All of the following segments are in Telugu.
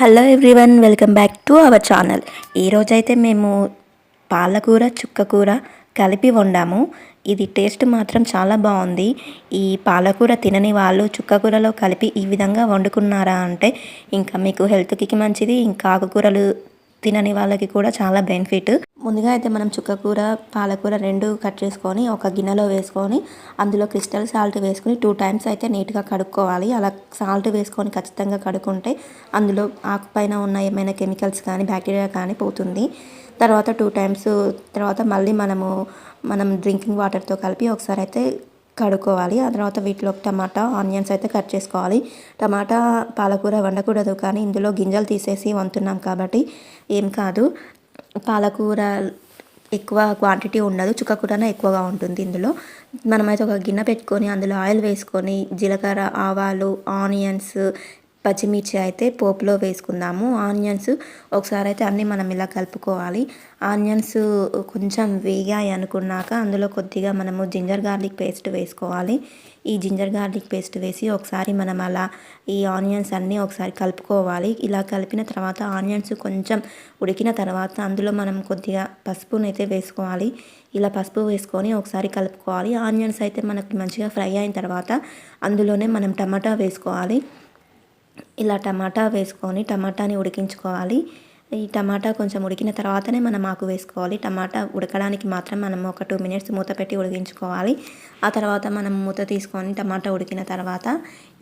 Hello everyone, welcome back to our channel. ఈరోజైతే మేము పాలకూర చుక్కకూర కలిపి వండాము. ఇది టేస్ట్ మాత్రం చాలా బాగుంది. ఈ పాలకూర తినని వాళ్ళు చుక్కకూరలో కలిపి ఈ విధంగా వండుకున్నారా అంటే ఇంకా మీకు హెల్త్కి మంచిది. ఇంకా ఆకుకూరలు తినని వాళ్ళకి కూడా చాలా బెనిఫిట్. ముందుగా అయితే మనం చుక్కకూర పాలకూర రెండు కట్ చేసుకొని ఒక గిన్నెలో వేసుకొని అందులో క్రిస్టల్ సాల్ట్ వేసుకొని 2 టైమ్స్ అయితే నీట్గా కడుక్కోవాలి. అలా సాల్ట్ వేసుకొని ఖచ్చితంగా కడుక్కుంటే అందులో ఆకుపైన ఉన్న ఏమైనా కెమికల్స్ కానీ బ్యాక్టీరియా కానీ పోతుంది. తర్వాత 2 టైమ్స్ తర్వాత మళ్ళీ మనం డ్రింకింగ్ వాటర్తో కలిపి ఒకసారి అయితే కడుక్కోవాలి. ఆ తర్వాత వీటిలో టమాటా ఆనియన్స్ అయితే కట్ చేసుకోవాలి. టమాటా పాలకూర వండకూడదు, కానీ ఇందులో గింజలు తీసేసి వండుతున్నాం కాబట్టి ఏం కాదు. పాలకూర ఎక్కువ క్వాంటిటీ ఉండదు, చుక్కకూరనే ఎక్కువగా ఉంటుంది. ఇందులో మనమైతే ఒక గిన్నె పెట్టుకొని అందులో ఆయిల్ వేసుకొని జీలకర్ర, ఆవాలు, ఆనియన్స్, పచ్చిమిర్చి అయితే పోపులో వేసుకుందాము. ఆనియన్స్ ఒకసారి అయితే అన్నీ మనం ఇలా కలుపుకోవాలి. ఆనియన్స్ కొంచెం వేగాయి అనుకున్నాక అందులో కొద్దిగా మనము జింజర్ గార్లిక్ పేస్ట్ వేసుకోవాలి. ఈ జింజర్ గార్లిక్ పేస్ట్ వేసి ఒకసారి మనం అలా ఈ ఆనియన్స్ అన్నీ ఒకసారి కలుపుకోవాలి. ఇలా కలిపిన తర్వాత ఆనియన్స్ కొంచెం ఉడికిన తర్వాత అందులో మనం కొద్దిగా పసుపునైతే వేసుకోవాలి. ఇలా పసుపు వేసుకొని ఒకసారి కలుపుకోవాలి. ఆనియన్స్ అయితే మనకు మంచిగా ఫ్రై అయిన తర్వాత అందులోనే మనం టమాటా వేసుకోవాలి. ఇలా టమాటా వేసుకొని టమాటాని ఉడికించుకోవాలి. ఈ టమాటా కొంచెం ఉడికిన తర్వాతనే మనం ఆకు వేసుకోవాలి. టమాటా ఉడకడానికి మాత్రం మనం ఒక 2 మినిట్స్ మూత పెట్టి ఉడికించుకోవాలి. ఆ తర్వాత మనం మూత తీసుకొని టమాటా ఉడికిన తర్వాత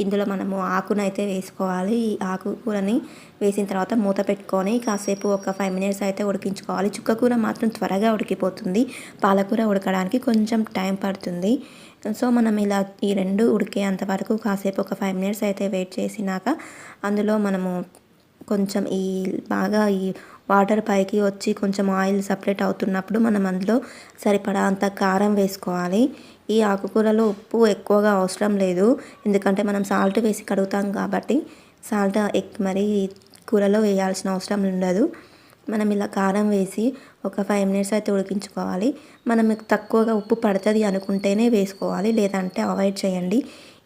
ఇందులో మనము ఆకునైతే వేసుకోవాలి. ఈ ఆకుకూరని వేసిన తర్వాత మూత పెట్టుకొని కాసేపు ఒక 5 మినిట్స్ అయితే ఉడికించుకోవాలి. చుక్కకూర మాత్రం త్వరగా ఉడికిపోతుంది, పాలకూర ఉడకడానికి కొంచెం టైం పడుతుంది. సో మనం ఇలా ఈ రెండు ఉడికేంత వరకు కాసేపు ఒక 5 మినిట్స్ అయితే వెయిట్ చేసినాక అందులో మనము కొంచెం బాగా ఈ వాటర్ పైకి వచ్చి కొంచెం ఆయిల్ సపరేట్ అవుతున్నప్పుడు మనం అందులో సరిపడా అంత కారం వేసుకోవాలి. ఈ ఆకుకూరలో ఉప్పు ఎక్కువగా అవసరం లేదు, ఎందుకంటే మనం సాల్ట్ వేసి కడుగుతాం కాబట్టి సాల్ట్ మరి కూరలో వేయాల్సిన అవసరం ఉండదు. మనం ఇలా కారం వేసి ఒక 5 మినిట్స్ అయితే ఉడికించుకోవాలి. మనం తక్కువగా ఉప్పు పడుతుంది అనుకుంటేనే వేసుకోవాలి, లేదంటే అవాయిడ్ చేయండి.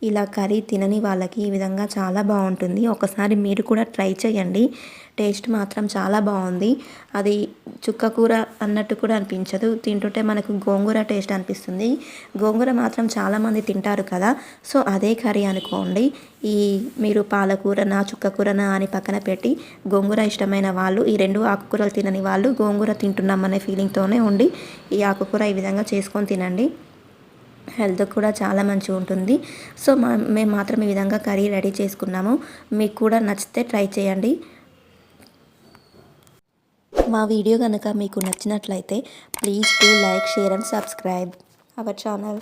ఇలా కర్రీ తినని వాళ్ళకి ఈ విధంగా చాలా బాగుంటుంది. ఒకసారి మీరు కూడా ట్రై చేయండి. టేస్ట్ మాత్రం చాలా బాగుంది. అది చుక్కకూర అన్నట్టు కూడా అనిపించదు, తింటుంటే మనకు గోంగూర టేస్ట్ అనిపిస్తుంది. గోంగూర మాత్రం చాలామంది తింటారు కదా, సో అదే కర్రీ అనుకోండి. మీరు పాలకూరనా చుక్కకూరనా అని పక్కన పెట్టి గోంగూర ఇష్టమైన వాళ్ళు, ఈ రెండు ఆకుకూరలు తినని వాళ్ళు గోంగూర తింటున్నాం అనే ఫీలింగ్తోనే ఉండి ఈ ఆకుకూర ఈ విధంగా చేసుకొని తినండి. హెల్త్ కూడా చాలా మంచిగా ఉంటుంది. సో మేము మాత్రం ఈ విధంగా కర్రీ రెడీ చేసుకున్నాము. మీకు కూడా నచ్చితే ట్రై చేయండి. మా వీడియో కనుక మీకు నచ్చినట్లయితే please do like, share and subscribe our channel.